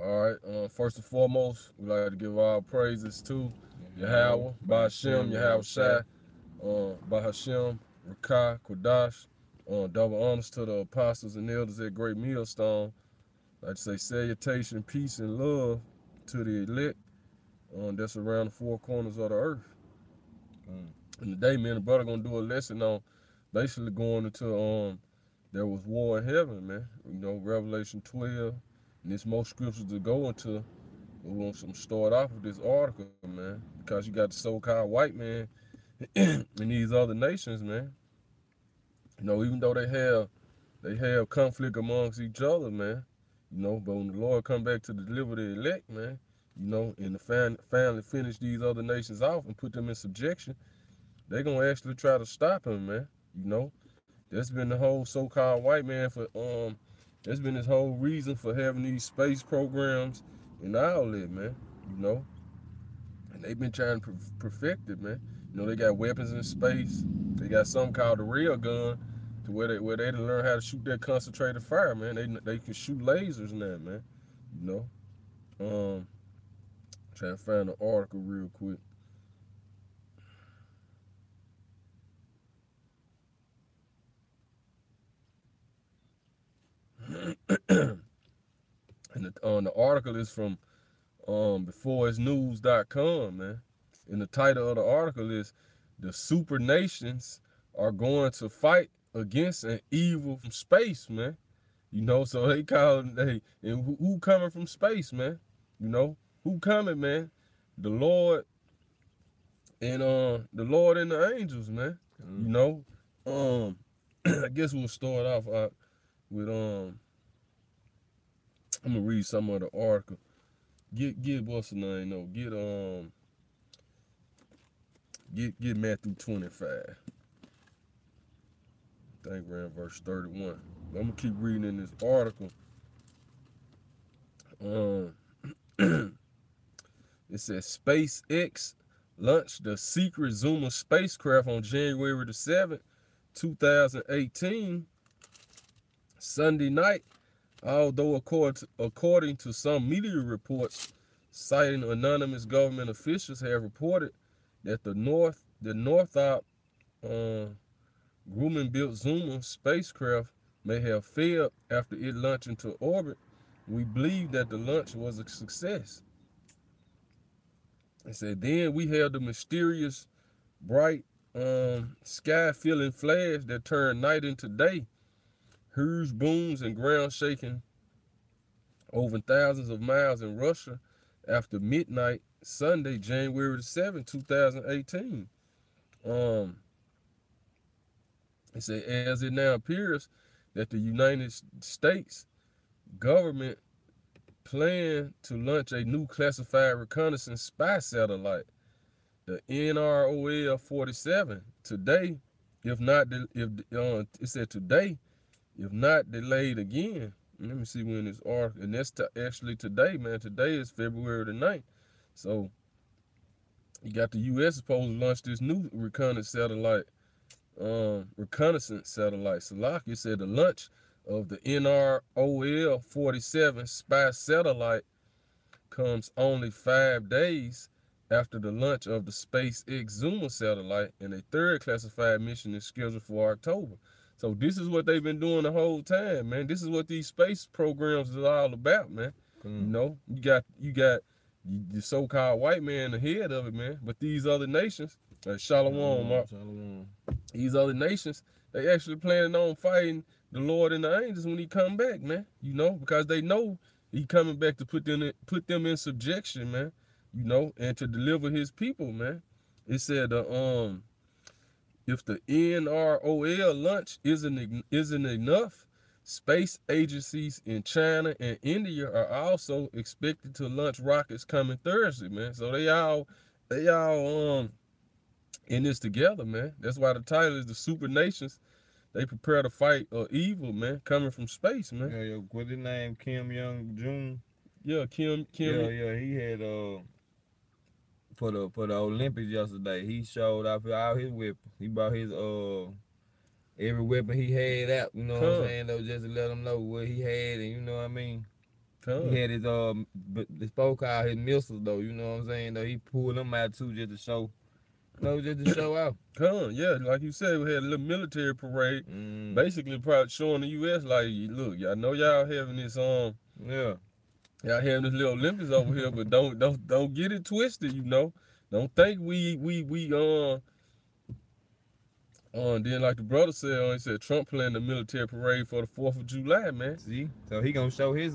All right. First and foremost, we like to give all praises to Yahweh, Ba'Shem, Yahweh Shai, Bahashem, Rakah, Kodash. Double honors to the apostles and elders at Great Millstone. Like to say salutation, peace, and love to the elect that's around the four corners of the earth. And today, me and the brother gonna do a lesson on basically going into there was war in heaven, man. You know, Revelation 12. And there's more scriptures to go into. We want to start off with this article, man, because you got the so-called white man in these other nations, man. You know, even though they have conflict amongst each other, man. You know, but when the Lord come back to deliver the elect, man, you know, and the family finish these other nations off and put them in subjection, they gonna actually try to stop him, man. You know, that's been the whole so-called white man for that's been his whole reason for having these space programs and all that, man. You know, and they've been trying to perfect it, man. You know, they got weapons in space. They got something called the rail gun, to where they learn how to shoot that concentrated fire, man. They can shoot lasers now, man. You know, trying to find an article real quick. And the article is from beforeisnews.com, man. And the title of the article is "The Super Nations Are Going to Fight Against an Evil from Space," man. You know, so they call they and who coming from space, man? You know, who coming, man? The Lord and the angels, man. You know, I guess we'll start off with I'm gonna read some of the article. Get what's the name? No, get Matthew 25. I think we're in verse 31. I'm gonna keep reading in this article. It says SpaceX launched the secret Zuma spacecraft on January the 7th, 2018, Sunday night. Although according to some media reports citing anonymous government officials have reported that the Northrop Grumman-built Zuma spacecraft may have failed after it launched into orbit, we believe that the launch was a success. It said, then we had the mysterious, bright, sky-filling flash that turned night into day. Huge booms and ground shaking over thousands of miles in Russia after midnight Sunday, January the 7th, 2018. It said, as it now appears that the United States government planned to launch a new classified reconnaissance spy satellite, the NROL-47, today, if not, it said today, if not delayed again. Let me see when this article, and that's actually today, man. Today is February the 9th. So you got the U.S. supposed to launch this new reconnaissance satellite, Salak. It said the launch of the NROL-47 spy satellite comes only 5 days after the launch of the SpaceX Zuma satellite, and a third classified mission is scheduled for October. So this is what they've been doing the whole time, man. This is what these space programs is all about, man. You know, you got the so-called white man ahead of it, man. But these other nations, like Shalom, Mark, these other nations, they actually planning on fighting the Lord and the angels when he come back, man. You know, because they know he coming back to put them in subjection, man. You know, and to deliver his people, man. It said if the NROL launch isn't enough, space agencies in China and India are also expected to launch rockets coming Thursday, man. So they all in this together, man. That's why the title is the Super Nations. They prepare to fight evil, man, coming from space, man. Yeah, what's his name? Kim Young Jun. Yeah, Kim. Yeah, he had for the Olympics yesterday. He showed off all his weapons. He brought his every weapon he had out. You know what I'm saying? Though, just to let them know what he had, and you know what I mean. He had his the spoke out his missiles though. You know what I'm saying? Though he pulled them out too just to show. No, just to show out. Yeah, like you said, we had a little military parade, basically probably showing the U.S. like, look, y'all know y'all having this yeah, y'all having this little Olympics over here, but don't get it twisted, you know. Don't think then like the brother said, he said Trump planned the military parade for the 4th of July, man. See, so he gonna show his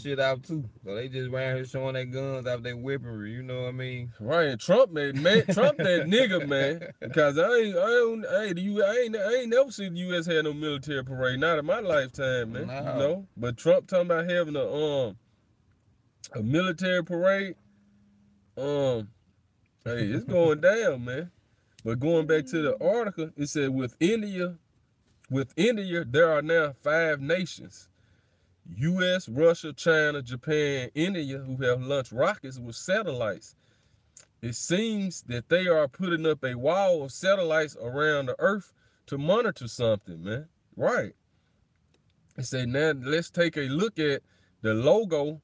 shit out too. So they just around here showing their guns out their weaponry. You know what I mean? Right. And Trump that nigga, man. Because I ain't never seen the U.S. had no military parade. Not in my lifetime, man. No. You know. But Trump talking about having a military parade. Hey, it's going down, man. But going back to the article, it said with India, there are now 5 nations. U.S., Russia, China, Japan, India, who have launched rockets with satellites. It seems that they are putting up a wall of satellites around the Earth to monitor something, man. Right. It said, now let's take a look at the logo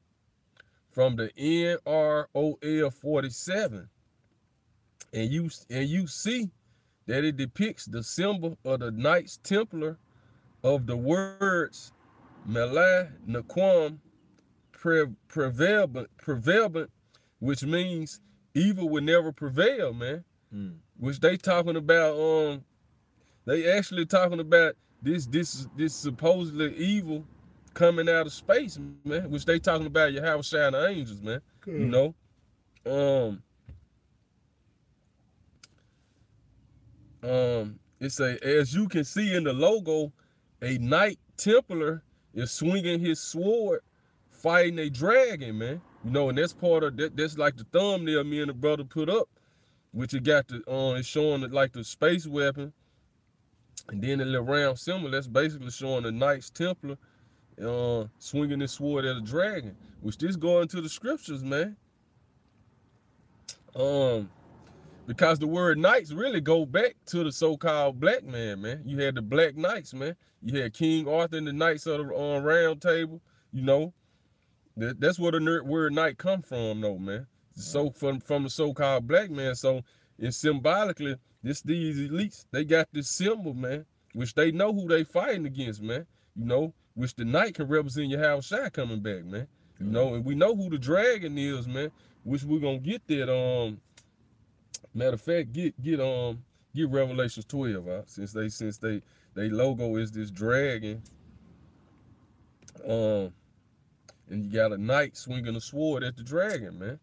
from the NROL 47. And you see that it depicts the symbol of the Knights Templar of the words Melah Naquam prevalent, which means evil will never prevail, man. Which they talking about, they actually talking about this supposedly evil coming out of space, man. Which they talking about Yahweh Shai and the angels, man. You know, it's as you can see in the logo, a Knight Templar is swinging his sword, fighting a dragon, man. You know, and that's part of that. That's like the thumbnail me and the brother put up, which it got the it's showing it like the space weapon, and then the little round symbol that's basically showing the Knights Templar swinging his sword at a dragon, which this going to the scriptures, man. Because the word knights really go back to the so-called black man, man. You had the Black Knights, man. You had King Arthur and the Knights of the Round Table. You know, that's where the word knight come from, though, man. So from the so-called black man. So it's symbolically, these elites, they got this symbol, man, which they know who they fighting against, man. You know, which the knight can represent Yahweh Shai coming back, man. You know, and we know who the dragon is, man. Which we're gonna get that. Matter of fact, get Revelations 12 out, since they logo is this dragon. And you got a knight swinging a sword at the dragon, man.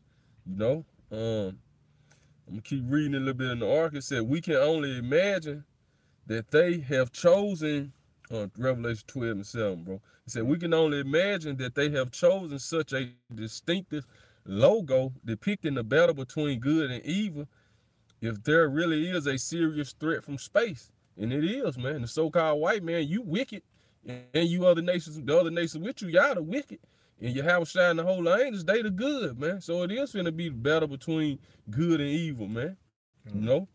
You know, I'm gonna keep reading a little bit in the ark. It said, we can only imagine that they have chosen, Revelation 12 and 7, bro. It said, we can only imagine that they have chosen such a distinctive logo depicting the battle between good and evil, if there really is a serious threat from space. And it is, man. The so-called white man, you wicked. And you other nations, the other nations with you, y'all the wicked. And Yahweh Shai and the whole angels, they the good, man. So it is finna be the battle between good and evil, man. You know?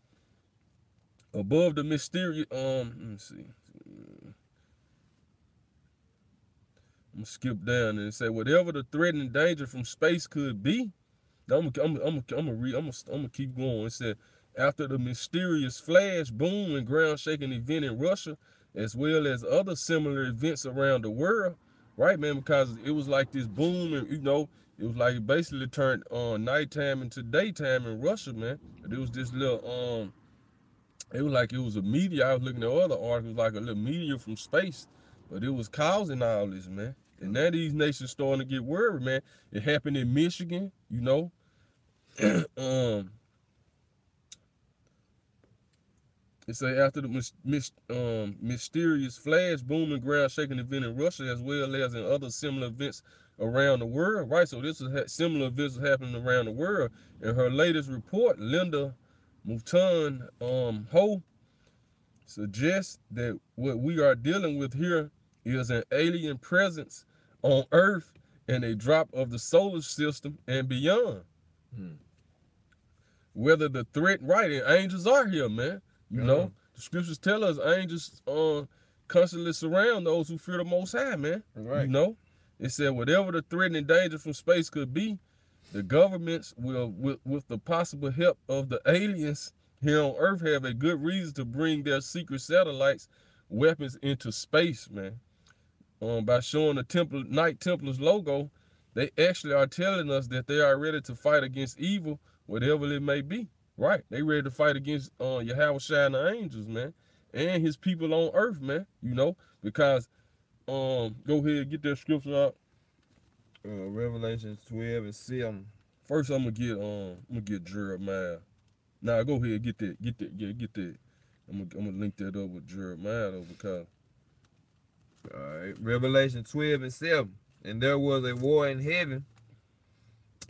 Above the mysterious, let me see. I'm gonna skip down and say, whatever the threat and danger from space could be, I'm gonna keep going. It said, after the mysterious flash, boom, and ground-shaking event in Russia, as well as other similar events around the world, right, man? Because it was like this boom, and you know, it was like it basically turned nighttime into daytime in Russia, man. But it was this little it was like it was a meteor. I was looking at other articles, like a little meteor from space, but it was causing all this, man. And now these nations starting to get worried, man. It happened in Michigan, you know. It say after the mysterious flash, boom, and ground-shaking event in Russia, as well as in other similar events around the world, right? So this is similar events happening around the world. In her latest report, Linda Moulton Ho suggests that what we are dealing with here is an alien presence on Earth and a drop of the solar system and beyond. Whether the threat, right, and angels are here, man. You know, the scriptures tell us angels constantly surround those who fear the Most High, man. Right. You know, It said whatever the threat and danger from space could be, the governments will, with the possible help of the aliens here on Earth, have a good reason to bring their secret satellites, weapons into space, man. By showing the Knight Templar's logo, they actually are telling us that they are ready to fight against evil, whatever it may be. Right? They ready to fight against Yahweh Shai and the angels, man, and his people on earth, man. You know, because go ahead, get that scripture out. Revelation 12 and 7. First, I'm gonna get Jeremiah. Nah, go ahead, get that. Get that. I'm gonna link that up with Jeremiah though, because. All right, Revelation 12 and 7. And there was a war in heaven.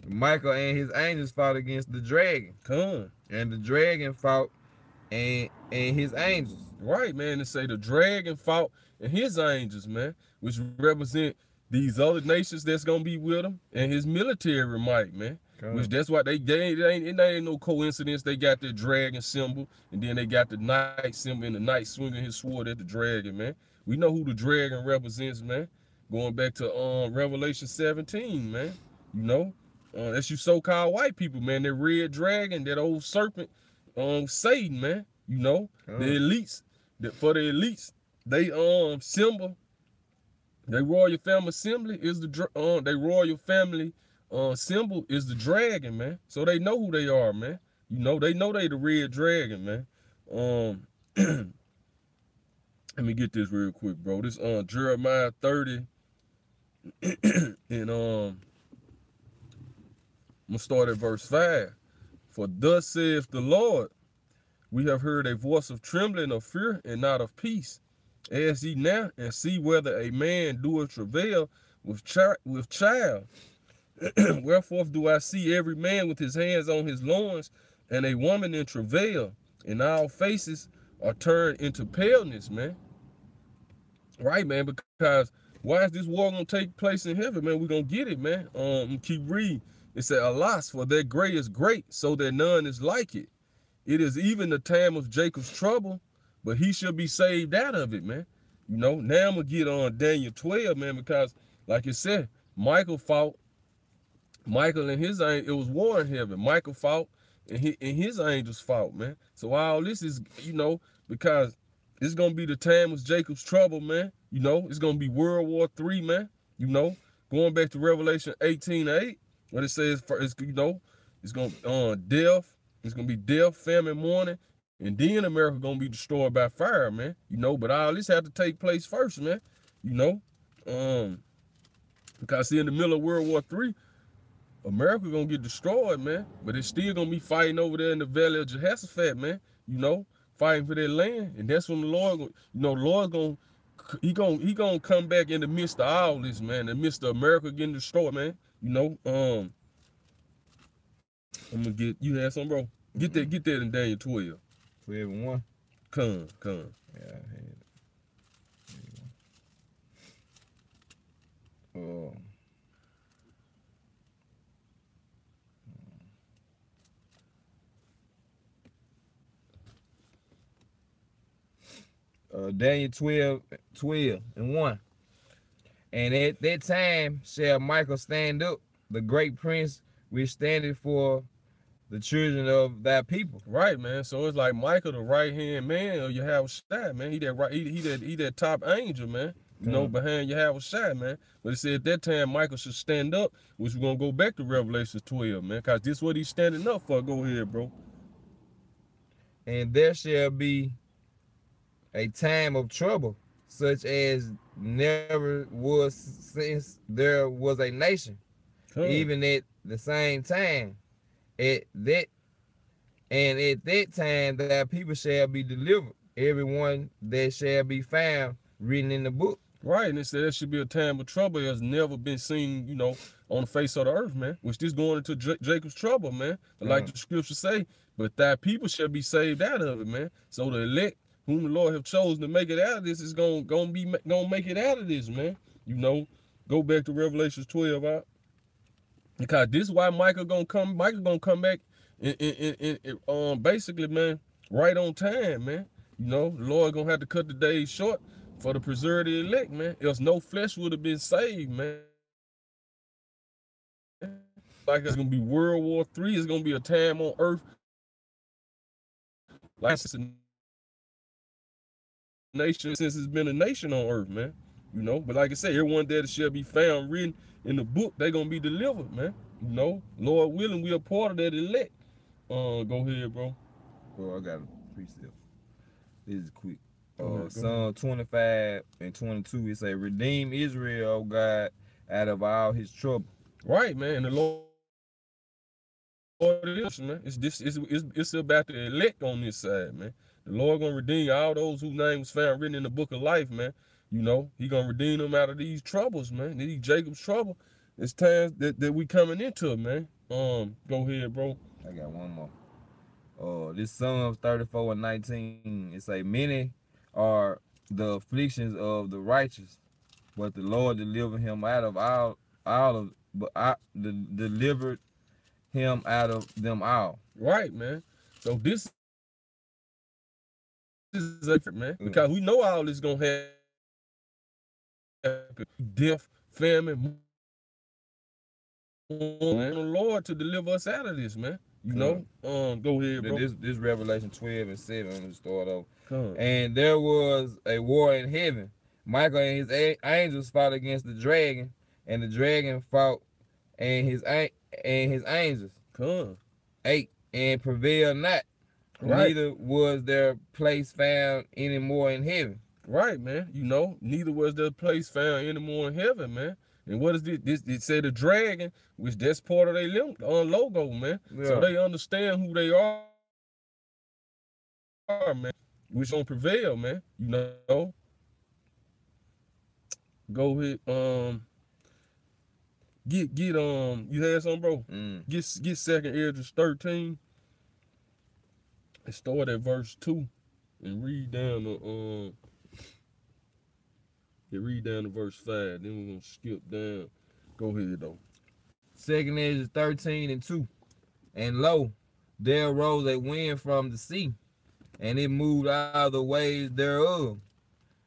Michael and his angels fought against the dragon. And the dragon fought and his angels. Right, man. They say the dragon fought and his angels, man, which represent these other nations that's gonna be with him and his military might, man. Which that's why it ain't no coincidence. They got the dragon symbol, and then they got the knight symbol, and the knight swinging his sword at the dragon, man. We know who the dragon represents, man. Going back to Revelation 17, man. You know, that's you so-called white people, man. That red dragon, that old serpent, Satan, man. You know, the elites. For the elites, they symbol, their royal family assembly is they royal family symbol is the dragon, man. So they know who they are, man. You know, they know they the red dragon, man. Let me get this real quick, bro. This Jeremiah 30 and I'm gonna start at verse 5. For thus saith the Lord, we have heard a voice of trembling, of fear, and not of peace. Ask ye now and see whether a man doeth travail with child. Wherefore do I see every man with his hands on his loins, and a woman in travail, and all faces are turned into paleness, man. Right, man, because why is this war gonna take place in heaven, man? We're gonna get it, man. Keep reading. It said, alas, for their gray is great, so that none is like it. It is even the time of Jacob's trouble, but he shall be saved out of it, man. You know, now I'm gonna get on Daniel 12, man, because like it said, Michael and his angels, it was war in heaven. Michael fought and his angels fought, man. So all this is, you know, because it's gonna be the time of Jacob's trouble, man. You know, it's gonna be World War III, man. You know, going back to Revelation 18:8, what it says, you know, it's gonna death. It's gonna be death, famine, mourning, and then America gonna be destroyed by fire, man. You know, but all this have to take place first, man. You know, because see, in the middle of World War III, America gonna get destroyed, man. But it's still gonna be fighting over there in the Valley of Jehoshaphat, man. You know, fighting for their land, and that's when the Lord, you know, the Lord he gonna come back in the midst of all this, man. In the midst of America getting destroyed, man. You know, I'm gonna get you had some, bro. Get that in Daniel 12. 12 and 1. Come. Yeah, I had it. Daniel 12 and 1. And at that time shall Michael stand up, the great prince, which standeth for the children of thy people. Right, man. So it's like Michael, the right hand man of Yahweh Shai, man. He that top angel, man. You know, behind Yahweh Shai, man. But it said at that time Michael should stand up, which we're gonna go back to Revelation 12, man. Cause this is what he's standing up for. Go ahead, bro. And there shall be a time of trouble, such as never was since there was a nation, even at the same time. At that time that people shall be delivered, everyone that shall be found written in the book. Right, and it said there should be a time of trouble that has never been seen, you know, on the face of the earth, man. Which this going into Jacob's trouble, man. Like the scripture say, but thy people shall be saved out of it, man. So the elect, whom the Lord have chosen to make it out of this, is gonna make it out of this, man. You know, go back to Revelation 12 out. Because this is why Michael gonna come back in basically, man, right on time, man. You know, the Lord gonna have to cut the days short for the preserve the elect, man. Else no flesh would have been saved, man. like it's gonna be World War III. It's gonna be a time on earth like since a nation, since it's been a nation on earth, man. You know, but like I said, everyone that shall be found written in the book, they gonna be delivered, man. You know, Lord willing, we are part of that elect. Go ahead, bro. Bro, I got a precept. This is quick. Ahead, Psalm 25 and 22, it say, redeem Israel, O God, out of all his trouble. Right, man. And the Lord is, man. It's about the elect on this side, man. The Lord gonna redeem all those whose name was found written in the book of life, man. You know, he gonna redeem them out of these troubles, man. These Jacob's trouble. It's times that we coming into, man. Go ahead, bro. I got one more. This Psalms 34 and 19, it say, many are the afflictions of the righteous, but the Lord delivered him out of delivered him out of them all. Right, man. So this is different, man, because we know all this gonna happen. Death, famine, man. The Lord to deliver us out of this, man. You know, go ahead, bro. This Revelation 12 and 7 on the start off. And there was a war in heaven. Michael and his angels fought against the dragon, and the dragon fought and his angels. 8 and prevailed not. Right. Neither was their place found anymore in heaven. Right, man. You know, neither was their place found anymore in heaven, man. And what is this? It said the dragon, which that's part of their logo, man. Yeah. So they understand who they are, man. Which gonna prevail, man. You know. Go ahead. Get you had something, bro? Get 2nd Esdras 13. And start at verse 2 and read down to verse 5. Then we're gonna skip down. Go ahead though. 2nd Esdras 13 and 2. And lo, there arose a wind from the sea, and it moved all the ways thereof,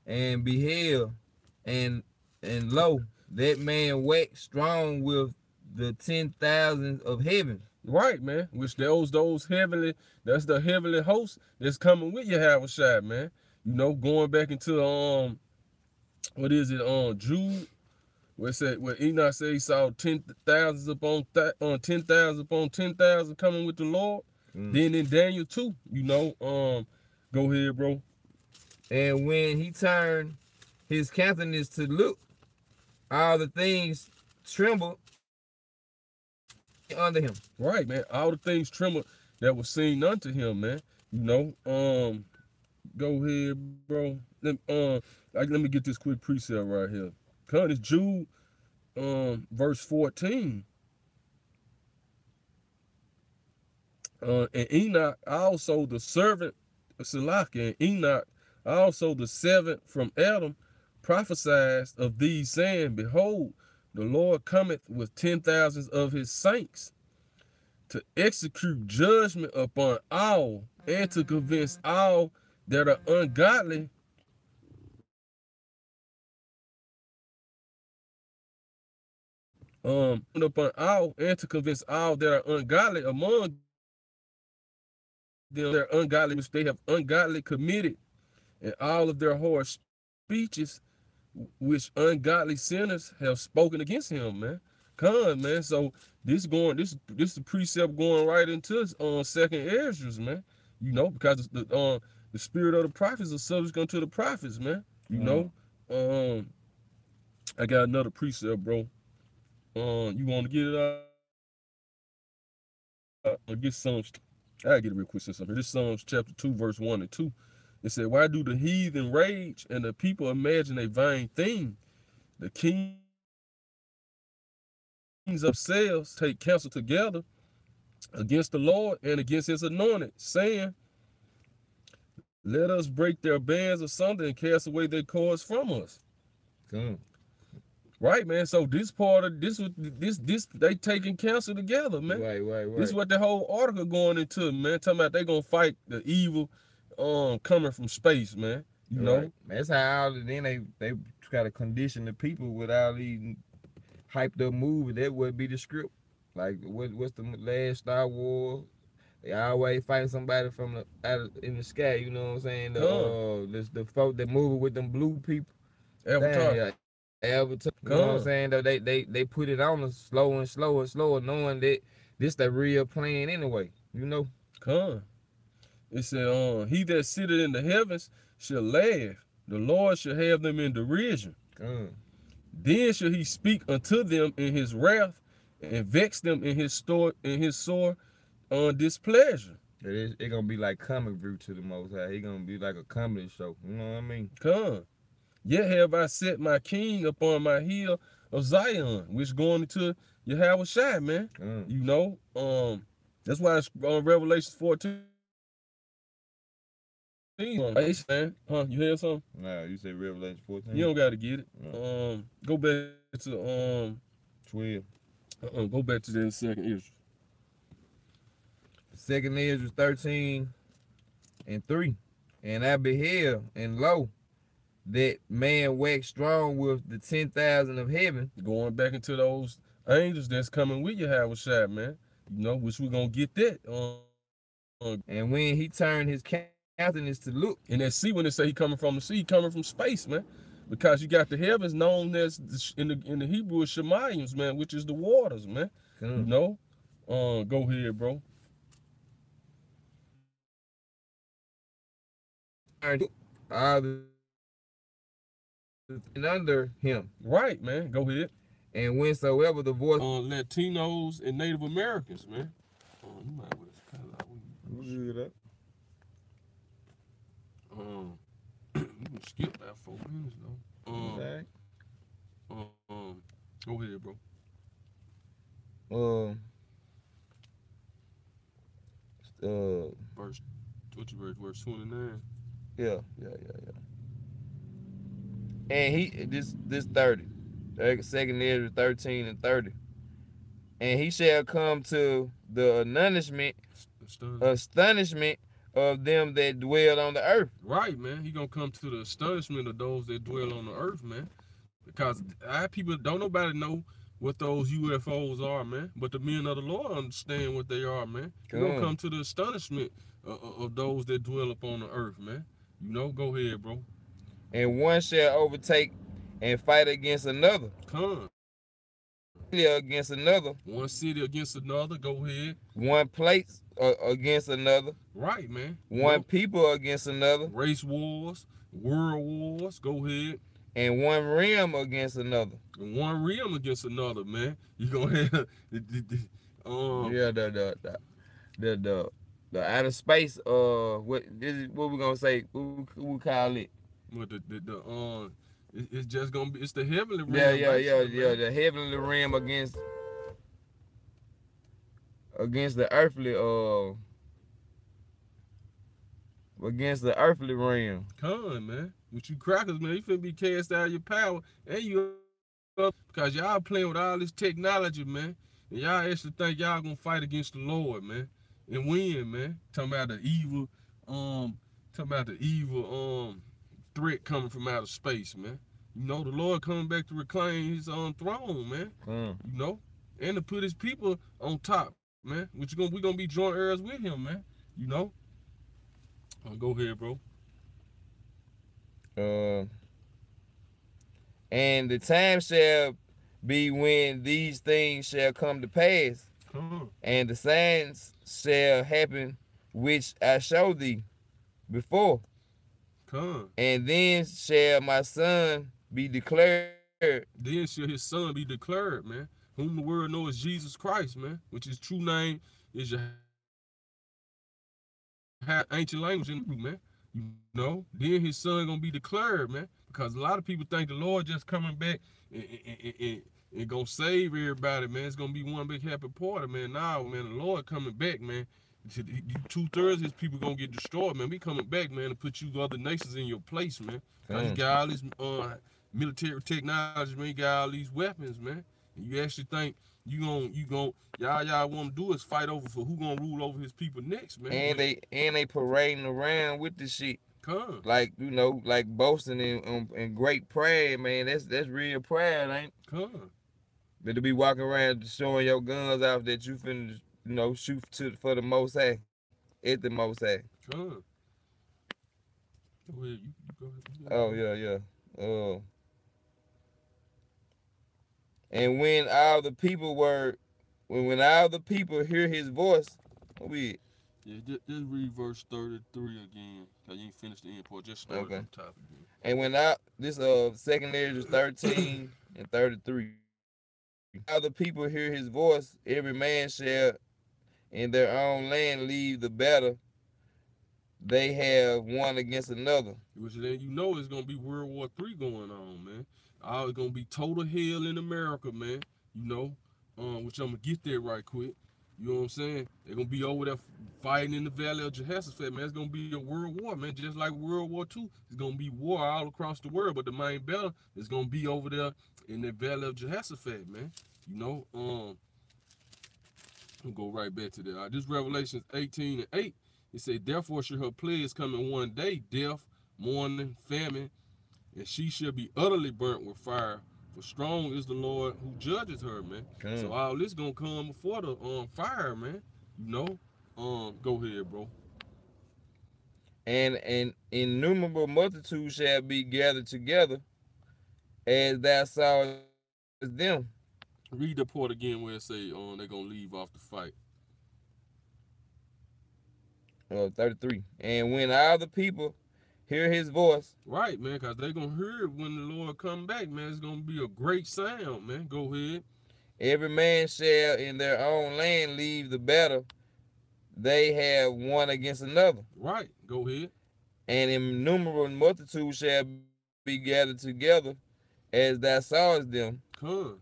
and beheld, and lo, that man waxed strong with the 10,000 of heaven. Right, man. Which those heavenly, that's the heavenly host that's coming with Yahushua, man. You know, going back into what is it? Jude, where it said, where Enoch said he saw 10,000 upon 10,000 upon 10,000 coming with the Lord. Then in Daniel 2, you know, go ahead, bro. And when he turned his countenance to look, all the things trembled under him. Right, man. All the things trembled that was seen unto him, man. You know, go ahead, bro. Let me get this quick precept right here. It's Jude, verse 14. And Enoch also the servant of Salaki, and Enoch also the seventh from Adam, prophesied of these, saying, behold, the Lord cometh with 10,000s of his saints to execute judgment upon all, and to convince all that are ungodly upon all, and to convince all that are ungodly among them, their ungodly which they have ungodly committed, and all of their harsh speeches which ungodly sinners have spoken against him, man. Man. So this is the precept going right into 2nd Esdras, man. You know, because the spirit of the prophets is subject unto the prophets, man. You know, I got another precept, bro. You want to get it out? I'll get Psalms. I get it real quick since I'm here. This Psalms chapter 2, verse 1 and 2. It said, why do the heathen rage and the people imagine a vain thing? The kings of themselves take counsel together against the Lord and against his anointed, saying, let us break their bands asunder and cast away their cords from us. Right, man. So this part of this they taking counsel together, man. Right. This is what the whole article going into, man. Talking about they gonna fight the evil coming from space, man. You know? That's how then they try to condition the people with all these hyped up movies. That would be the script. Like what's the last Star Wars? They always fighting somebody from in the sky. You know what I'm saying? The folk that move with them blue people. Avatar. Damn, yeah. Avatar. You know what I'm saying? Though they put it on us slower and slower and slower, knowing that this the real plan anyway. You know. It said, he that sitteth in the heavens shall laugh. The Lord shall have them in derision. Then shall he speak unto them in his wrath and vex them in his sore displeasure. It gonna be like comic view to the Most High. He gonna be like a comedy show. You know what I mean? Yet have I set my king upon my hill of Zion, which going into Yahweh Shai, man. You know, that's why it's on Revelation 14. Man. You hear something? Nah, you said Revelation 14. You don't gotta get it. Go back to 12. Go back to the second Israel. Second Israel 13:3. And I beheld, and lo, that man waxed strong with the 10,000 of heaven. Going back into those angels that's coming with Yahweh Shai, man. You know, which we're gonna get that. And when he turned his countenance to look. And that sea, when they say he coming from the sea, he coming from space, man. Because you got the heavens known as, in the Hebrew, is Shemayim, man, which is the waters, man. You know? Go ahead, bro. And under him. Right, man. Go ahead. And whensoever the voice Latinos and Native Americans, man. You might well kind of good up. You can skip about 4 minutes though. Go ahead, bro. Verse 29. Yeah. And he this 30. Second Ezra 13:30. And he shall come to the astonishment of them that dwell on the earth. Right, man. He gonna come to the astonishment of those that dwell on the earth, man. Because our people, don't nobody know what those UFOs are, man. But the men of the Lord understand what they are, man. He gonna come to the astonishment of those that dwell upon the earth, man. You know, go ahead, bro. And one shall overtake and fight against another. Against another. One city against another. Go ahead. One place against another. Right, man. One people against another. Race wars, world wars. Go ahead. And one realm against another. And one realm against another, man. You gonna have the outer space. What we gonna say? What we call it? What it's just gonna be. It's the heavenly realm. Yeah. The heavenly realm against the earthly. Against the earthly realm. Man. With you crackers, man, you finna be cast out of your power, and you because y'all playing with all this technology, man. And y'all actually think y'all gonna fight against the Lord, man, and win, man. Talking about the evil, threat coming from outer space, man. You know, the Lord coming back to reclaim his throne, man. You know, and to put his people on top, man. We gonna be joint heirs with him, man. You know. Go ahead, bro. And the time shall be when these things shall come to pass, and the signs shall happen which I showed thee before. And then shall my son be declared. Then shall his son be declared, man. Whom the world knows Jesus Christ, man. Which his true name is your ancient language in Hebrew, man. You know, then his son gonna be declared, man. Because a lot of people think the Lord just coming back and gonna save everybody, man. It's gonna be one big happy party, man. Now, man, the Lord coming back, man. 2/3 of his people gonna get destroyed, man. We coming back, man, to put you other nations in your place, man. Cause you got all this military technology, man. You got all these weapons, man. And you actually think y'all want to do is fight over for who gonna rule over his people next, man. And they parading around with the shit. Like, you know, like boasting and great pride, man. That's real pride, ain't it? That to be walking around showing your guns off that you finna, shoot for the Most High, at the Most High. Come. Go ahead. You go ahead. Oh yeah. And when all the people hear his voice, Yeah, just read verse 33 again. Cause you ain't finished the end part. Just start from top again. And when this second is 13 and 33. All the people hear his voice, every man shall in their own land leave the battle they have one against another. Which then it's gonna be World War III going on, man. It's gonna be total hell in America, man. Which I'm gonna get there right quick. You know what I'm saying? They're gonna be over there fighting in the Valley of Jehoshaphat, man. It's gonna be a world war, man. Just like World War II. It's gonna be war all across the world, but the main battle is gonna be over there in the Valley of Jehoshaphat, man. I'll go right back to that. This Revelation 18:8. It said, therefore shall her plagues come in one day, death, mourning, famine, and she shall be utterly burnt with fire. For strong is the Lord who judges her, man. So all this gonna come before the fire, man. Go ahead, bro. And an innumerable multitude shall be gathered together, as thou sawest them. Read the part again where it say they're gonna leave off the fight. 33. And when all the people hear his voice. Right, man, because they're going to hear it when the Lord come back, man. It's going to be a great sound, man. Go ahead. Every man shall in their own land leave the battle they have one against another. Right, go ahead. And innumerable multitudes shall be gathered together, as thou sawest them,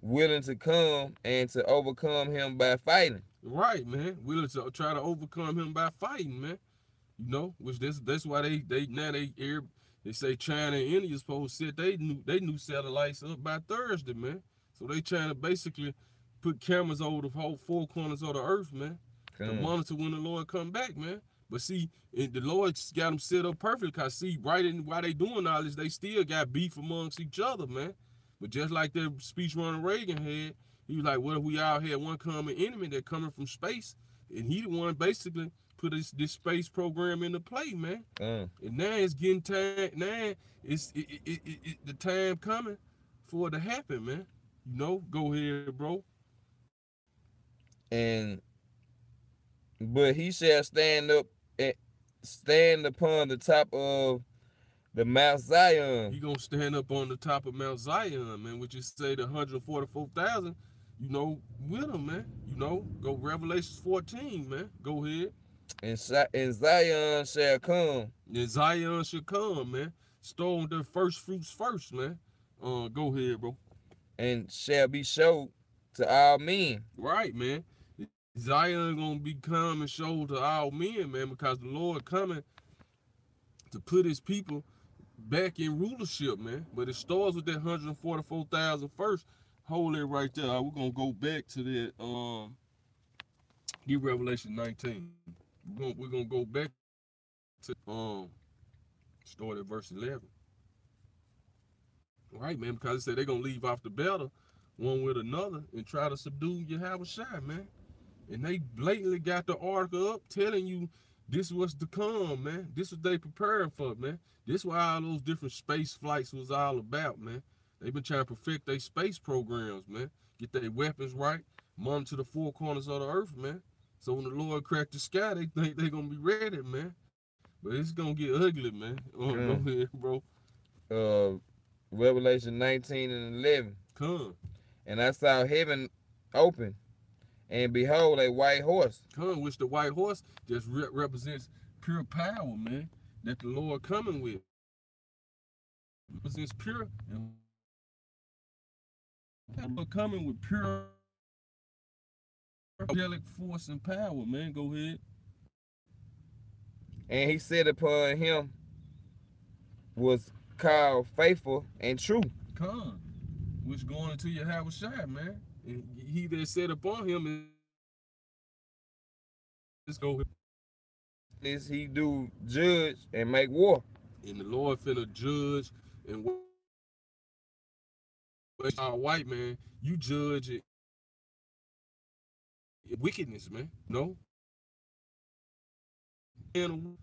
willing to come and to overcome him by fighting. Right, man. Willing to try to overcome him by fighting, man. Which that's why they say China and India supposed to set they new satellites up by Thursday, man. So they trying to basically put cameras over the whole four corners of the earth, man, to monitor when the Lord come back, man. But see, the Lord got them set up perfectly, because see, right in while they doing all this, they still got beef amongst each other, man. But just like the speech Ronald Reagan had, he was like, what if we all had one common enemy that coming from space? And he the one basically put this space program into play, man. And now it's getting time. Now it's the time coming for it to happen, man. Go ahead, bro. But he shall stand upon the top of the Mount Zion. He gonna stand up on the top of Mount Zion, man, which is say the 144,000, with him, man. Go Revelations 14, man. Go ahead. And Zion shall come. And Zion shall come, man. Storing their first fruits first, man. Go ahead, bro. And shall be showed to all men. Right, man. Zion gonna become and show to all men, man, because the Lord coming to put his people back in rulership, man. But it starts with that 144,000 first. Hold it right there. We're gonna go back to that. Get Revelation 19. We're gonna go back to start at verse 11. Right, man, because it said they're gonna leave off the battle one with another and try to subdue Yahushua, man. And they blatantly got the article up telling you this was to come, man. This was they preparing for, man. This why all those different space flights was all about, man. They've been trying to perfect their space programs, man. Get their weapons right, monitor the four corners of the earth, man. So when the Lord cracked the sky, they think they're going to be ready, man. But it's going to get ugly, man. Go ahead, bro. Revelation 19 and 11. Come. And I saw heaven open, and behold, a white horse. Which the white horse just represents pure power, man, that the Lord coming with. Represents pure and coming with pure angelic force and power, man. Go ahead. And he said upon him was called faithful and true. Which going into Yahushua, man. And he that said upon him is go ahead. This he do judge and make war. And the Lord finna judge and white man, you judge it wickedness, man. No. And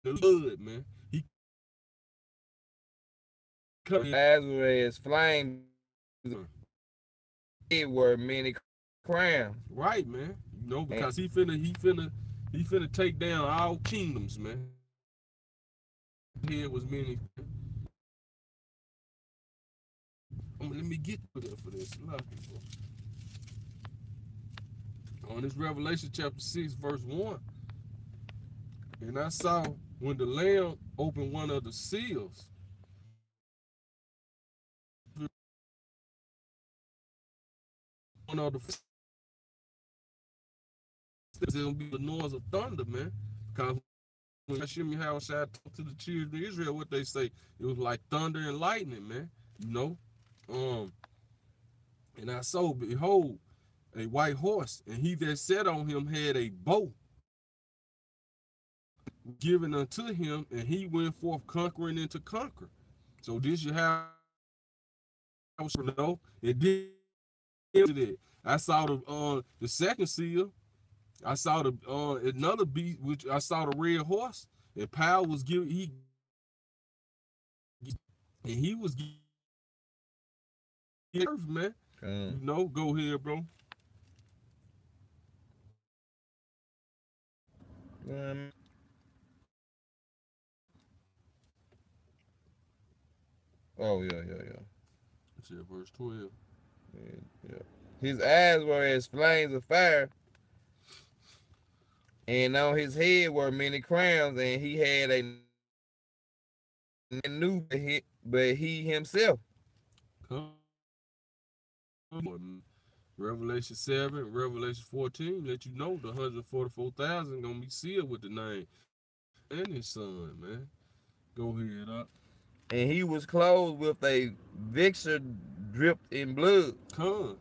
the blood, man. He cut in. Eyes were as flames, it were many crowns. Right, man. You know, because he finna take down all kingdoms, man. Here was many. Let me get to that for this. A lot of people. On this Revelation chapter 6, verse 1. And I saw when the Lamb opened one of the seals, one of the there's gonna be the noise of thunder, man. Because when Hashem Yahweh talked to the children of Israel, what they say, it was like thunder and lightning, man. You know? And I saw, behold, a white horse, and he that sat on him had a bow given unto him, and he went forth conquering and to conquer. So this you have, you know, it did it. I saw the second seal. I saw the another beast, which I saw the red horse, and power was given. He was given earth, man. You know, go ahead, bro. Oh yeah. That's it, verse 12. Yeah. His eyes were as flames of fire, and on his head were many crowns, and he had a new, but he himself. Come on. Revelation 7, Revelation 14 let you know the 144,000 gonna be sealed with the name and his son, man. Go ahead up. And he was clothed with a vesture dripped in blood. Come.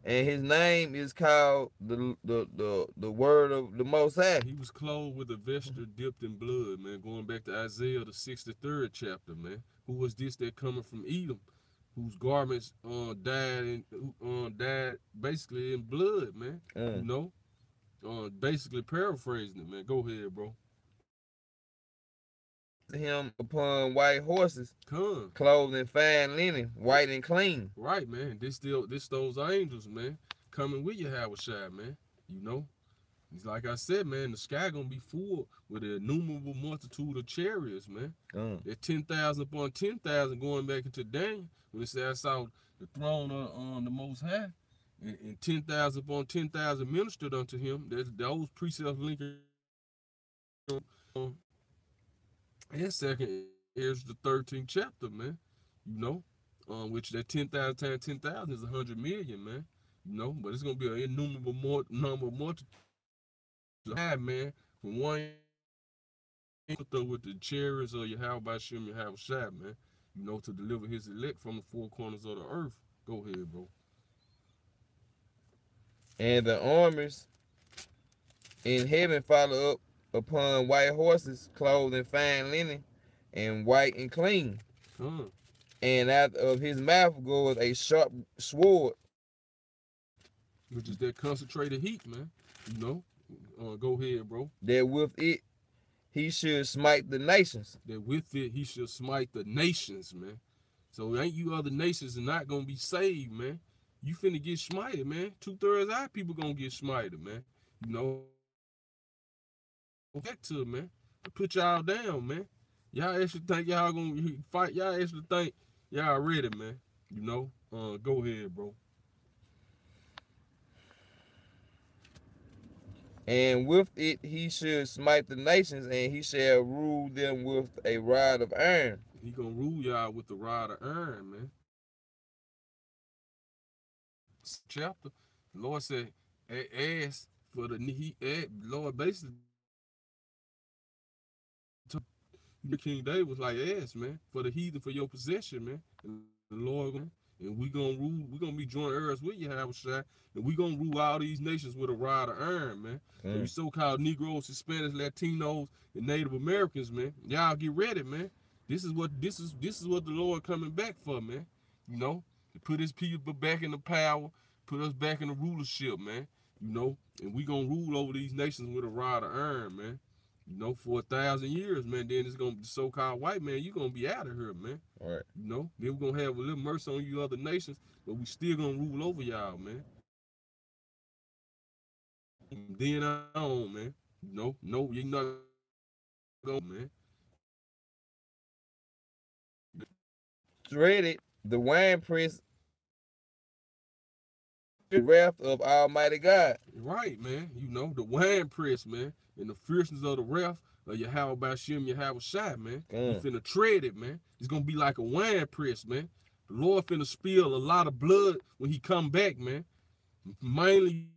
And his name is called the word of the Most High. He was clothed with a vesture dipped in blood, man. Going back to Isaiah, the 63rd chapter, man. Who was this that coming from Edom, whose garments died basically in blood, man. You know, basically paraphrasing it, man. Go ahead, bro. Him upon white horses, clothed in fine linen, white and clean. Right, man. This those angels, man, coming with Yahweh Shai, man. You know, it's like I said, man. The sky gonna be full with an innumerable multitude of chariots, man. At 10,000 upon 10,000, going back into Daniel, when it said I saw the throne on the Most High, and 10,000 upon 10,000 ministered unto him. Those precepts linking. And second is the 13th chapter, man. You know, which that 10,000 times 10,000 is 100 million, man. You know, but it's gonna be an innumerable number of multitude, man. From one with the chariots of Yahweh Hashem Yahweh Shai, man. You know, to deliver his elect from the four corners of the earth. Go ahead, bro. And the armies in heaven follow up upon white horses, clothed in fine linen, and white and clean. And out of his mouth goes a sharp sword, which is that concentrated heat, man. You know, go ahead, bro. That with it he should smite the nations. That with it he should smite the nations, man. So ain't you other nations are not gonna be saved, man. You finna get smited, man. 2/3 of our people gonna get smited, man. You know. Back to it, man. Put y'all down, man. Y'all actually think y'all gonna fight. Y'all actually think y'all ready, man. You know. Go ahead, bro. And with it he should smite the nations, and he shall rule them with a rod of iron. He gonna rule y'all with the rod of iron, man. Chapter, the Lord said, ask for the Lord basically. King David was like, ask, man, for the heathen for your possession, man. And the Lord, and we gonna rule, we gonna be joint heirs with Yahweh Shai, and we gonna rule all these nations with a rod of iron, man. So you so-called Negroes, Hispanics, Latinos, and Native Americans, man, y'all get ready, man. This is what the Lord coming back for, man. You know, to put his people back in the power, put us back in the rulership, man. You know, and we gonna rule over these nations with a rod of iron, man. You know, for 1,000 years, man. Then it's gonna be so-called white man. You gonna be out of here, man. All right. You know, then we're gonna have a little mercy on you other nations, but we still gonna rule over y'all, man. From then on, man. No, you're not going, man. Dreaded the winepress, the wrath of Almighty God. Right, man. You know, the winepress, man, and the fierceness of the wrath of Yahweh Bashim, Yahweh Shai, man. You finna tread it, man. It's gonna be like a winepress, man. The Lord finna spill a lot of blood when he come back, man. Mainly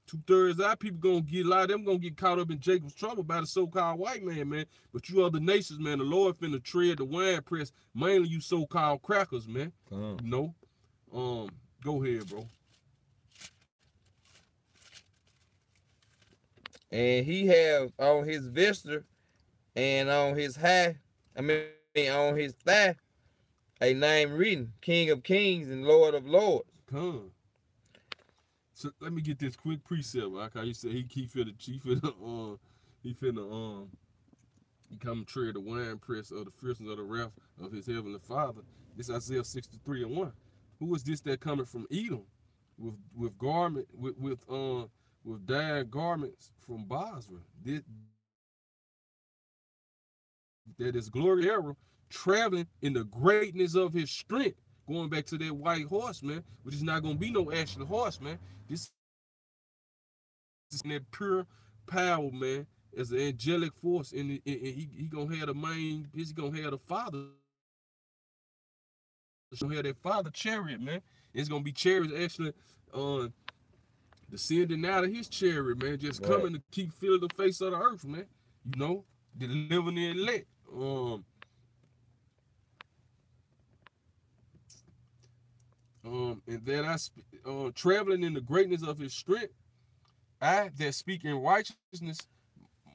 2/3 of our people gonna get, a lot of them gonna get caught up in Jacob's trouble by the so-called white man, man. But you other nations, man, the Lord finna tread the winepress, mainly you so-called crackers, man. You know? Go ahead, bro. And he have on his vesture and on his on his thigh, a name written, King of Kings and Lord of Lords. So let me get this quick precept. Like how you said, he come tread the winepress of the fierceness of the wrath of his heavenly Father. This Isaiah 63:1. Who is this that cometh from Edom, with dyed garments from Basra? That is glory era, traveling in the greatness of his strength. Going back to that white horse, man, which is not gonna be no actual horse, man. This is that pure power, man, as an angelic force, and he gonna have the main. He's gonna have the Father. He's gonna have that Father chariot, man. It's gonna be chariots actually descending out of his chariot, man, just coming to keep filling the face of the earth, man. You know, delivering the elect. And that I traveling in the greatness of his strength, I that speak in righteousness,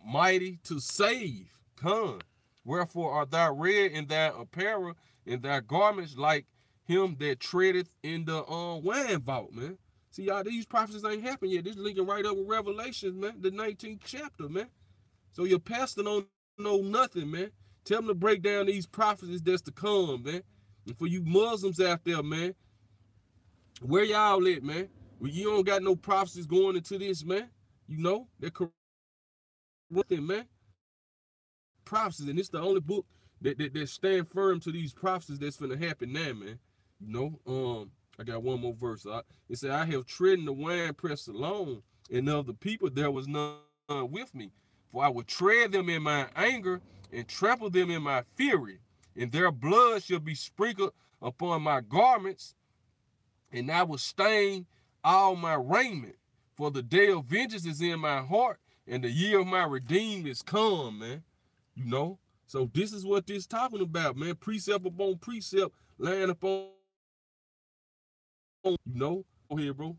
mighty to save. Come. Wherefore art thou red in thy apparel, and thy garments like him that treadeth in the wine vault, man. See, y'all, these prophecies ain't happened yet. This linking right up with Revelations, man, the 19th chapter, man. So your pastor don't know nothing, man. Tell them to break down these prophecies that's to come, man. And for you Muslims out there, man, where y'all at, man? Well, you don't got no prophecies going into this, man. You know, they're corrupting, man. Prophecies, and it's the only book that stand firm to these prophecies that's finna happen now, man. You know, I got one more verse. It said, I have trodden the winepress alone, and of the people there was none with me. For I will tread them in my anger and trample them in my fury, and their blood shall be sprinkled upon my garments, and I will stain all my raiment. For the day of vengeance is in my heart, and the year of my redeemed is come, man. You know? So this is what this talking about, man. Precept upon precept, line upon, you know? Go ahead, bro.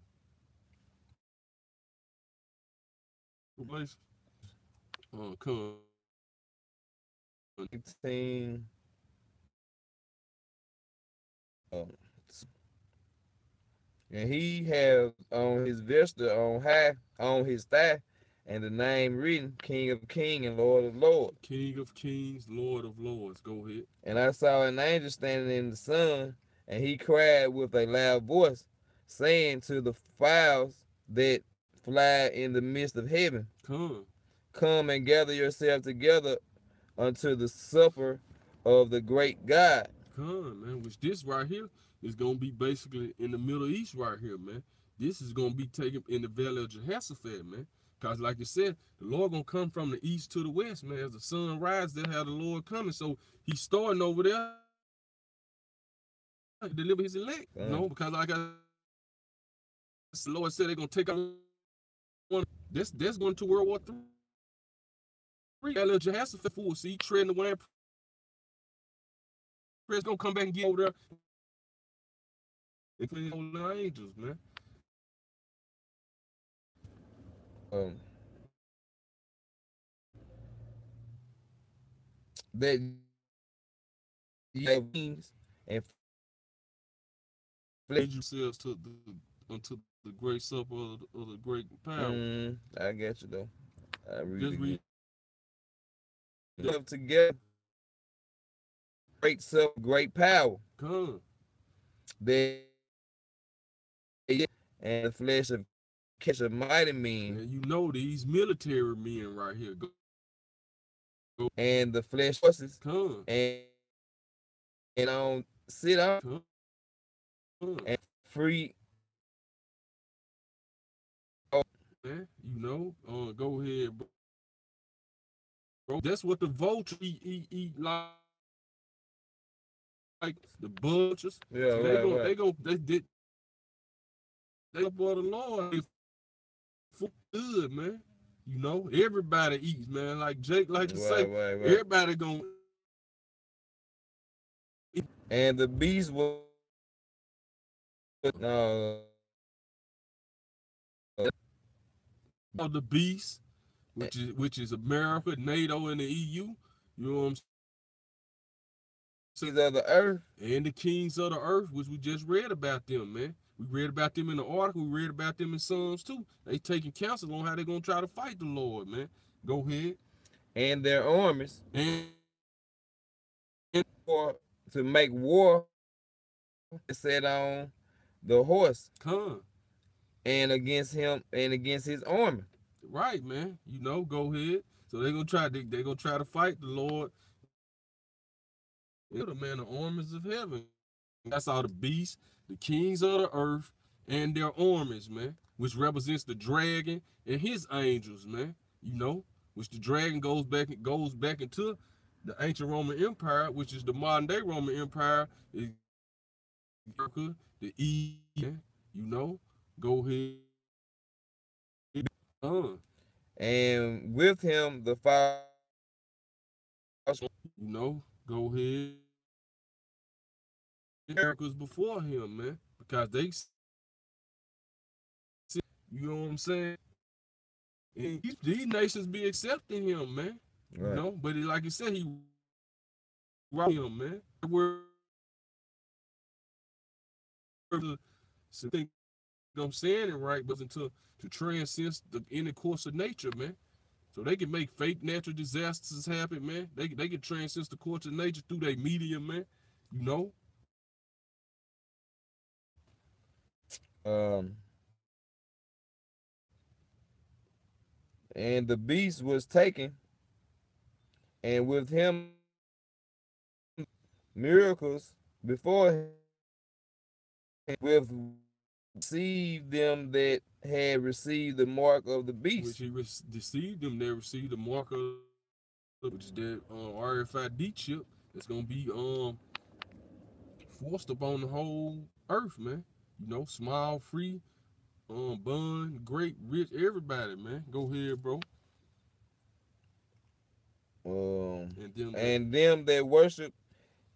Come. 18. And he has on his vesture on his thigh, and the name written, King of Kings and Lord of Lords. King of Kings, Lord of Lords. Go ahead. And I saw an angel standing in the sun, and he cried with a loud voice, saying to the fowls that fly in the midst of heaven, Come and gather yourselves together unto the supper of the great God. Come, man. Which this right here is going to be basically in the Middle East right here, man. This is going to be taken in the Valley of Jehoshaphat, man. Because like you said, the Lord going to come from the east to the west, man. As the sun rises, that's how the Lord coming. So he's starting over there to deliver his elect, you know, because like the Lord said they're going to take out one. That's going to World War III. Valley of Jehoshaphat fool. See, treading the wine. Press gonna come back and get over there. It's the angels, man. That you have kings and lead yourselves to unto the great supper of the great power. I get you though. I read Just again. read. Live together, great supper, great power. Come. They and the flesh of catch of mighty men. And you know these military men right here. Go. And the flesh horses. Come. And on sit on. Come. And free. Man, you know, go ahead, bro. That's what the vultures eat like the butchers. Yeah, so right. they did up for the Lord. Food good, man. You know, everybody eats, man. Like Jake like to say, everybody gonna eat. And the beast was the beast, which is America, NATO, and the EU. You know what I'm saying? Kings of the earth. And the kings of the earth, which we just read about them, man. We read about them in the article. We read about them in Psalms too. They taking counsel on how they're gonna try to fight the Lord, man. Go ahead. And their armies. And for to make war set on the horse. Come. And against him and against his army. Right, man. You know, go ahead. So they're gonna try to fight the Lord. The man, the armies of heaven. That's all the beasts, the kings of the earth, and their armies, man, which represents the dragon and his angels, man. You know, which the dragon goes back into the ancient Roman Empire, which is the modern day Roman Empire. Is America, the East, you know. Go ahead. And with him the fire. You know, go ahead. America's before him, man, because they, you know what I'm saying? And these nations be accepting him, man. Right. You know, but like you said, he right him, man. So think I'm saying it right, but to transcend the inner course of nature, man. So they can make fake natural disasters happen, man. They can transcend the course of nature through their media, man. You know. And the beast was taken, and with him miracles before him, with deceived them that had received the mark of the beast. Which he deceived them, they received the mark of, which is that RFID chip that's gonna be forced upon the whole earth, man. You know, small, free, bun, great, rich, everybody, man. Go ahead, bro. And them that worship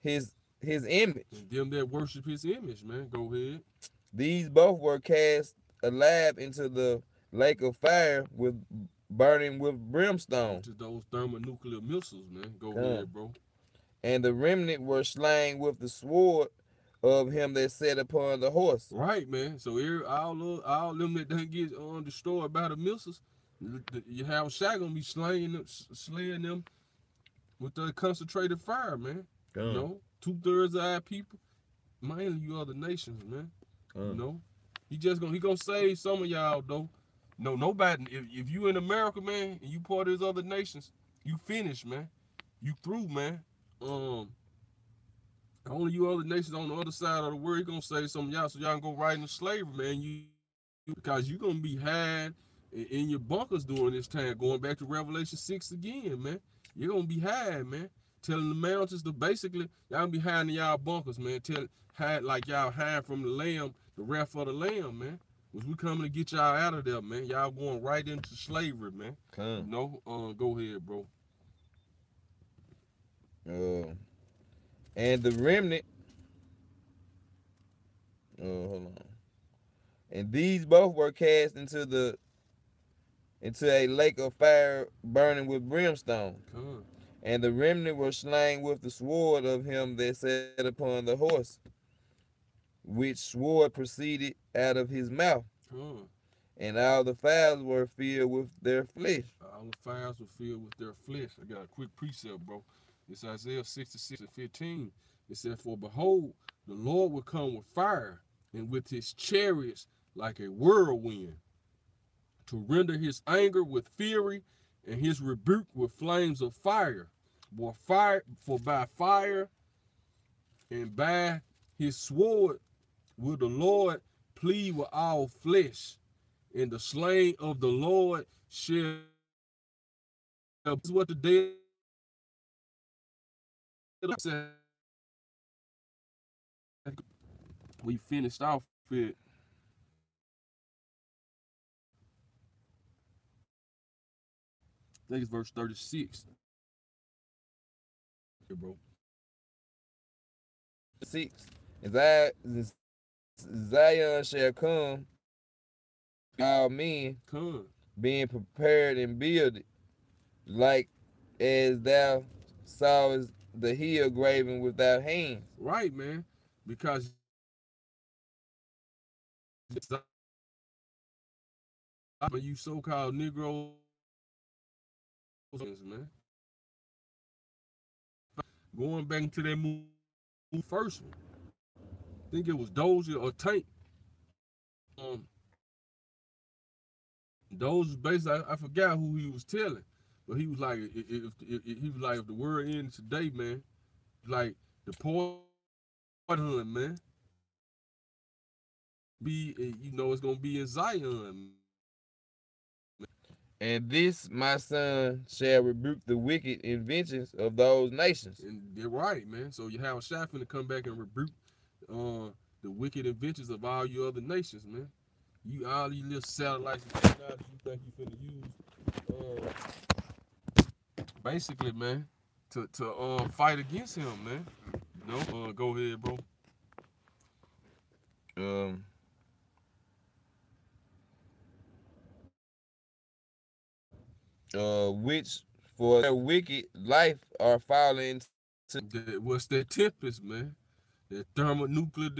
his image. And them that worship his image, man. Go ahead. These both were cast alive into the lake of fire with burning with brimstone. To those thermonuclear missiles, man. Go ahead, bro. And the remnant were slain with the sword of him that sat upon the horse. Right, man. So all them that don't get destroyed by the missiles, you have Shaq gonna be slaying them with the concentrated fire, man. You know, 2/3 of our people, mainly you other nations, man. You know, he gonna save some of y'all though. No, nobody. If you in America, man, and you part of these other nations, you finished, man. You through, man. Only you other nations on the other side of the world, he gonna save some of y'all, so y'all can go right into slavery, man. Because you gonna be hiding in your bunkers during this time. Going back to Revelation 6 again, man. You're gonna be hiding, man. Telling the mountains to basically y'all be hiding in y'all bunkers, man. Hide like y'all hide from the lamb, the wrath of the lamb, man. Was we coming to get y'all out of there, man? Y'all going right into slavery, man. You know, go ahead, bro. And the remnant. Hold on. And these both were cast into a lake of fire burning with brimstone. And the remnant were slain with the sword of him that sat upon the horse, which sword proceeded out of his mouth, Come. and all the fowls were filled with their flesh. All the fowls were filled with their flesh. I got a quick precept, bro. It's Isaiah 66:15. It said, "For behold, the Lord will come with fire, and with his chariots like a whirlwind, to render his anger with fury, and his rebuke with flames of fire. For by fire and by his sword will the Lord plead with all flesh, and the slain of the Lord shall." This is what the dead said. We finished off with I think it's verse 36. Here, bro. 6. Zion shall come, all men Come. being prepared and builded, like as thou sawest the hill graven without hands. Right, man. Because you so-called Negroes, man. Going back to that movie, first one. I think it was Dozier or Tank. Those basically, I forgot who he was telling, but he was like, if the world ends today, man, like the poor hunt, man, it's gonna be in Zion. And this my son shall rebuke the wicked inventions of those nations. And they're right, man. So you have Shaphan to come back and rebuke the wicked inventions of all you other nations, man. You all these little satellites and technology you think you finna use, basically, man, to fight against him, man. You know, go ahead, bro. Which for their wicked life are falling to. What's that tempest, man? That thermonuclear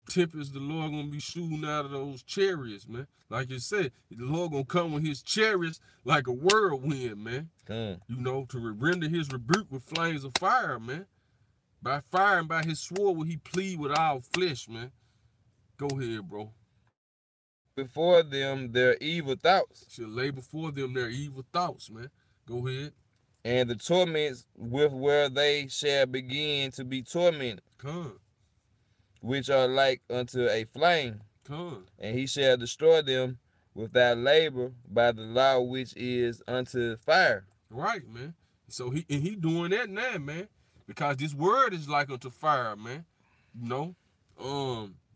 tempest the Lord gonna be shooting out of those chariots, man. Like you said, the Lord gonna come with his chariots like a whirlwind, man. You know, to render his rebuke with flames of fire, man. By fire and by his sword will he plead with all flesh, man. Go ahead, bro. Before them their evil thoughts. Shall lay before them their evil thoughts, man. Go ahead. And the torments with where they shall begin to be tormented. Come. Which are like unto a flame. Come. And he shall destroy them without labor by the law which is unto fire. Right, man. So he doing that now, man. Because this word is like unto fire, man. You know?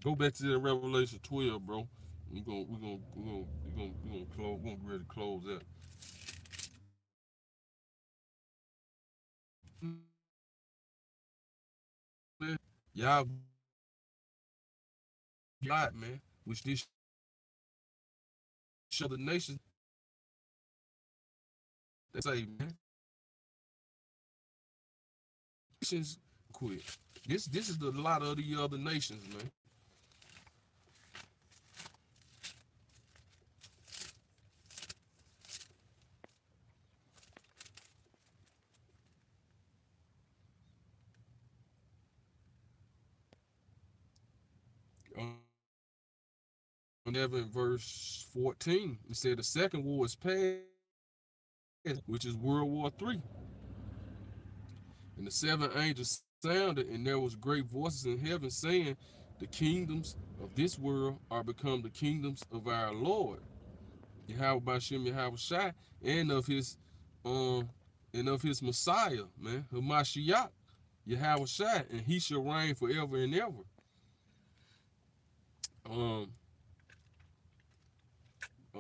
Go back to the Revelation 12, bro. We're gonna get ready to close that. Man, y'all got, man, which this show the nation. They say, man, nations quit. This is a lot of the other nations, man. In verse 14, it said the second war is past, which is World War III. And the seven angels sounded, and there was great voices in heaven saying, the kingdoms of this world are become the kingdoms of our Lord, Yahweh Bashem Yahweh Shai, and of his Messiah, man, Hamashiach, Yahweh Shai, and he shall reign forever and ever.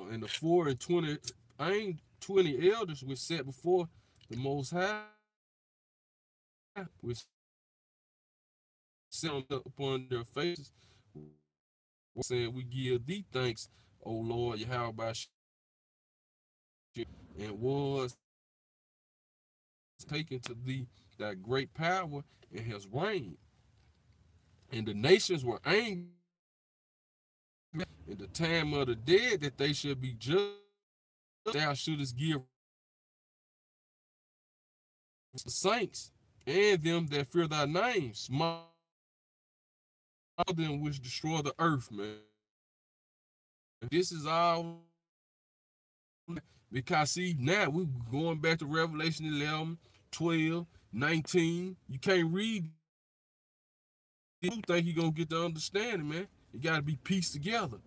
And the 4 and 20 elders which sat before the Most High, which sat upon their faces, saying, we give thee thanks, O Lord, Yahweh Bashem, and was taken to thee that great power and has reigned. And the nations were angry in the time of the dead that they should be judged. Thou shouldest give the saints and them that fear thy name, small them which destroy the earth, man. This is all because see, now we're going back to Revelation 11, 12, 19. You can't read. You think you're gonna get the understanding, man. You gotta be pieced together.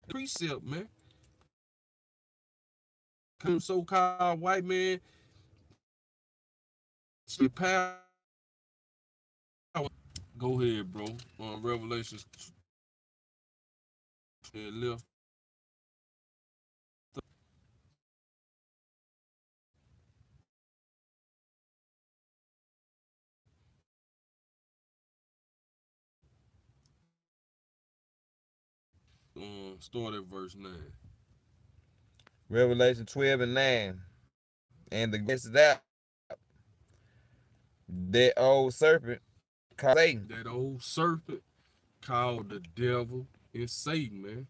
Precept, man. Come so-called white man, power. Go ahead, bro. Revelation left. Start at verse 9. Revelation 12 and 9. And the guess that old serpent called Satan. That old serpent called the devil and Satan, man.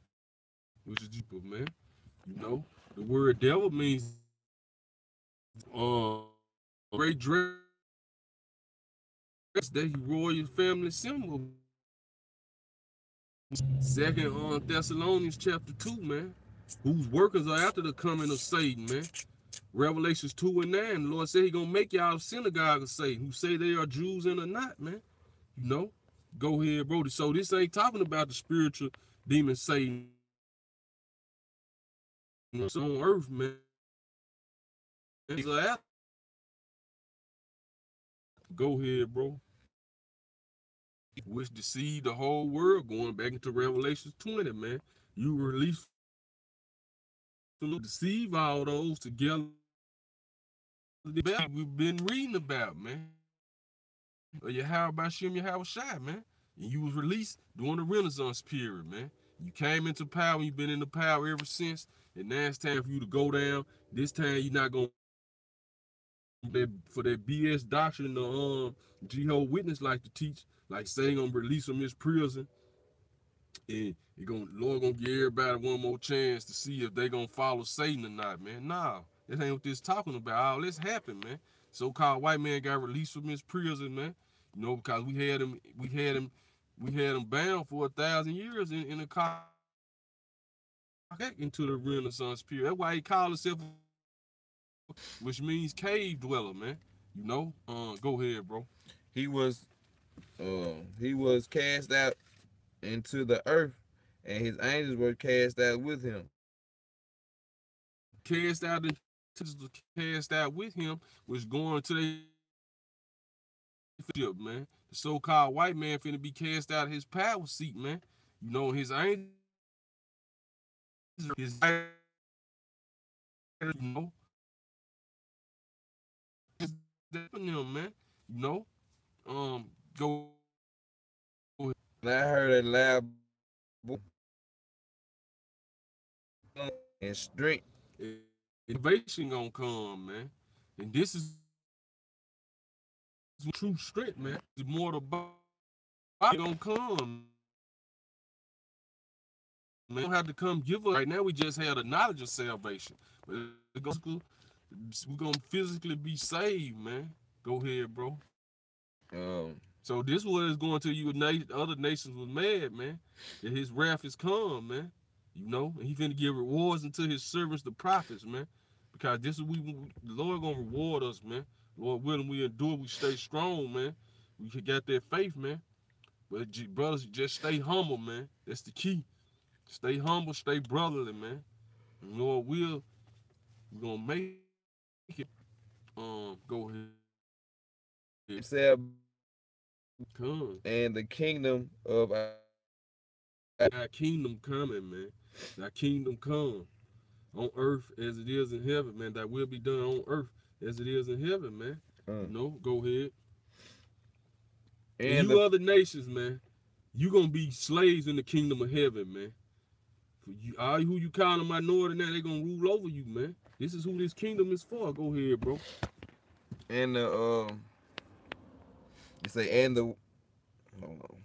Which is deeper, man. You know, the word devil means great dress that he royal family symbol. Second Thessalonians chapter 2, man. Whose workers are after the coming of Satan, man. Revelations 2 and 9. The Lord said he gonna make y'all a synagogue of Satan, who say they are Jews and are not, man. You know? Go ahead, bro. So this ain't talking about the spiritual demon Satan. It's on earth, man. Go ahead, bro. Which deceived the whole world, going back into Revelation 20, man. You release to deceive all those together. We've been reading about, man. Yahweh Shai, man. And you was released during the Renaissance period, man. You came into power, you've been in the power ever since, and now it's time for you to go down. This time you're not gonna for that BS doctrine the Jehovah's Witness like to teach, like saying gonna release from his prison, and Lord gonna give everybody one more chance to see if they gonna follow Satan or not, man. Nah, that ain't what this talking about. All this happened, man. So-called white man got released from his prison, man. You know, because we had him bound for 1,000 years in a car into the Renaissance period. That's why he called himself, which means cave dweller, man. You know, go ahead, bro. He was cast out into the earth, and his angels were cast out with him. Cast out with him was going to the ship, man. The so-called white man finna be cast out of his power seat, man. You know, his angels, you know, them, man. You know, go. And I heard a loud and strength. Innovation gonna come, man. And this is true strength, man. It's more the body gonna come. Man, don't have to come give us. Right now, we just had a knowledge of salvation. But we're gonna physically be saved, man. Go ahead, bro. So this was going to you. Other nations was mad, man. That his wrath is come, man. You know, and he finna give rewards unto his servants, the prophets, man. Because this is the Lord gonna reward us, man. Lord willing, we endure, we stay strong, man. We got that faith, man. But brothers, just stay humble, man. That's the key. Stay humble, stay brotherly, man. And Lord will, we're gonna make it. Go ahead. Come. And the kingdom of our kingdom coming, man. Thy kingdom come on earth as it is in heaven, man. That will be done on earth as it is in heaven, man. You know, go ahead. And you other nations, man, you gonna be slaves in the kingdom of heaven, man. For you, all who you call a minority now, they gonna rule over you, man. This is who this kingdom is for. Go ahead, bro. And you say, and Hold on.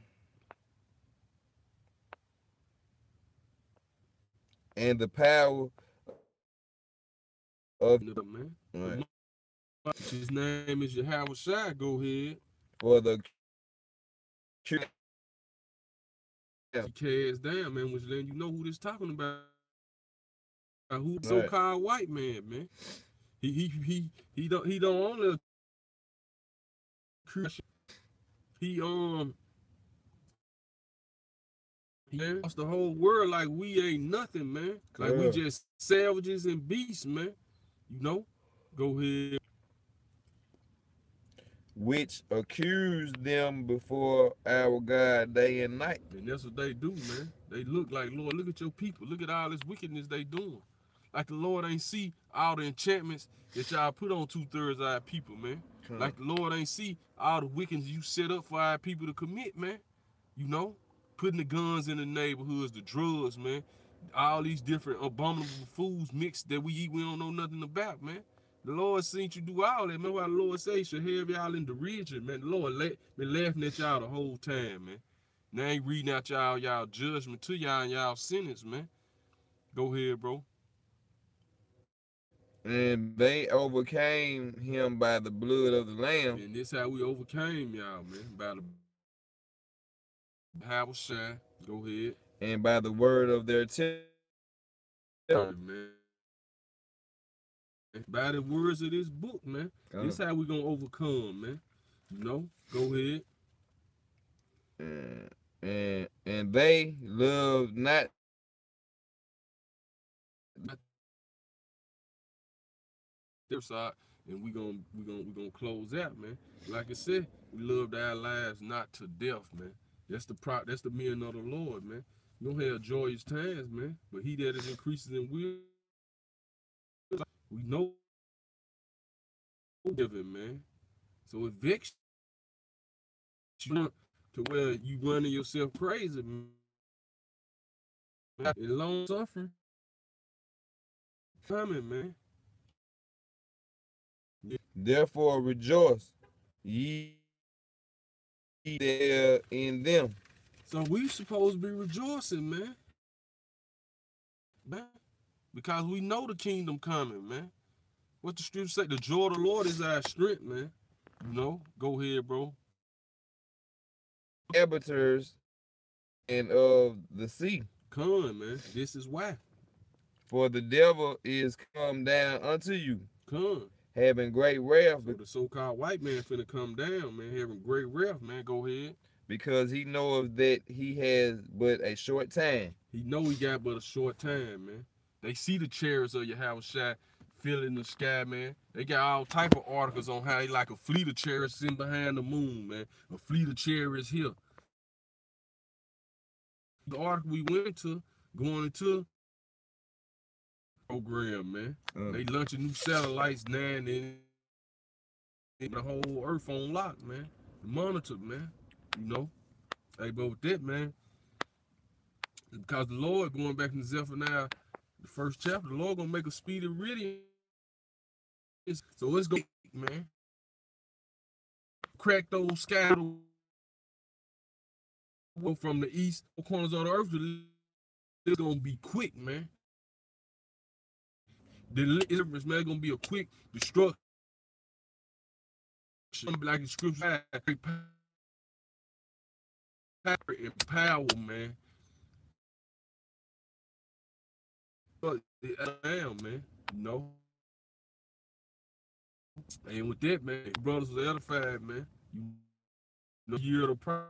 And the power of Man. right, His name is Yahweh Shai. Go ahead. for the He cares down, man, which letting you know who this talking about. Who right. so-called white man. He don't only he he lost the whole world like we ain't nothing, man. Like we just savages and beasts, man. You know? Go ahead. Which accused them before our God day and night. And that's what they do, man. They look like, Lord, look at your people. Look at all this wickedness they doing. Like the Lord ain't see all the enchantments that y'all put on 2/3 of our people, man. Like the Lord ain't see all the wickedness you set up for our people to commit, man. You know? Putting the guns in the neighborhoods, the drugs, man. All these different abominable foods mixed that we eat we don't know nothing about, man. The Lord seen you do all that, man. Why the Lord say he should have y'all in derision, man. The Lord been laughing at y'all the whole time, man. Now ain't reading out y'all judgment to y'all and y'all sentence, man. Go ahead, bro. And they overcame him by the blood of the Lamb. And this how we overcame y'all, man. By the Yahweh Shai. Go ahead. And by the word of their testimony. Man. By the words of this book, man. This how we gonna overcome, man. You know? Go ahead. And they loved not their side, and we gonna close out, man. Like I said, we loved our lives not to death, man. That's the meaning of the Lord, man. You don't have joyous times, man. But he that is increases in will, we know of it, man. So it vexes you to where you running yourself crazy, man. And long suffering coming, man. Yeah. Therefore rejoice ye there in them. So we supposed to be rejoicing, man. Because we know the kingdom coming, man. What the scripture say? The joy of the Lord is our strength, man. You know? Go ahead, bro. Arbiters and of the sea. Come, man. This is why. For the devil is come down unto you. Come. Having great wrath. So the so-called white man finna come down, man. Having great wrath, man. Go ahead. Because he knoweth that he has but a short time. He know he got but a short time, man. They see the chariots of Yahweh Shai filling the sky, man. They got all type of articles on how they like a fleet of chariots sitting behind the moon, man. A fleet of chariots here. The article we went to, going into program, man. They launching new satellites now and then the whole earth on lock, man. Monitored, man. You know? Hey, but with that, man, because the Lord, going back in Zephaniah, the first chapter, the Lord gonna make a speedy riddance. So it's gonna, man, crack those skies from the east corners of the earth. It's gonna be quick, man. The Israel's, man, gonna be a quick destruction. Like the scripture, and power, man. But I am, man. You know. And with that, man, brothers was edified, man. You know, year of the prophet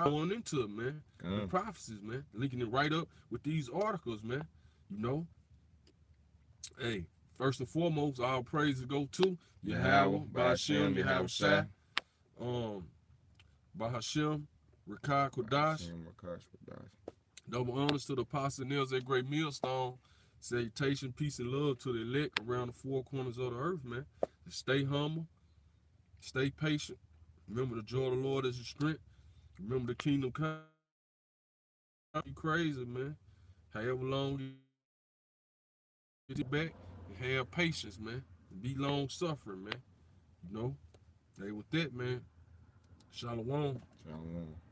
going into it, man. The prophecies, man. Linking it right up with these articles, man. You know. Hey, first and foremost, all praises go to Yahweh, Ba'ashem, Yahweh Shai, Bahashem, Rakah Kodash. Double honors to the apostle nails that great millstone. Salutation, peace, and love to the elect around the four corners of the earth, man. Stay humble, stay patient. Remember the joy of the Lord is your strength. Remember the kingdom come. You crazy, man. However long you get back and have patience, man. Be long suffering, man. You know. Hey, with that, man. Shalom. Shalom.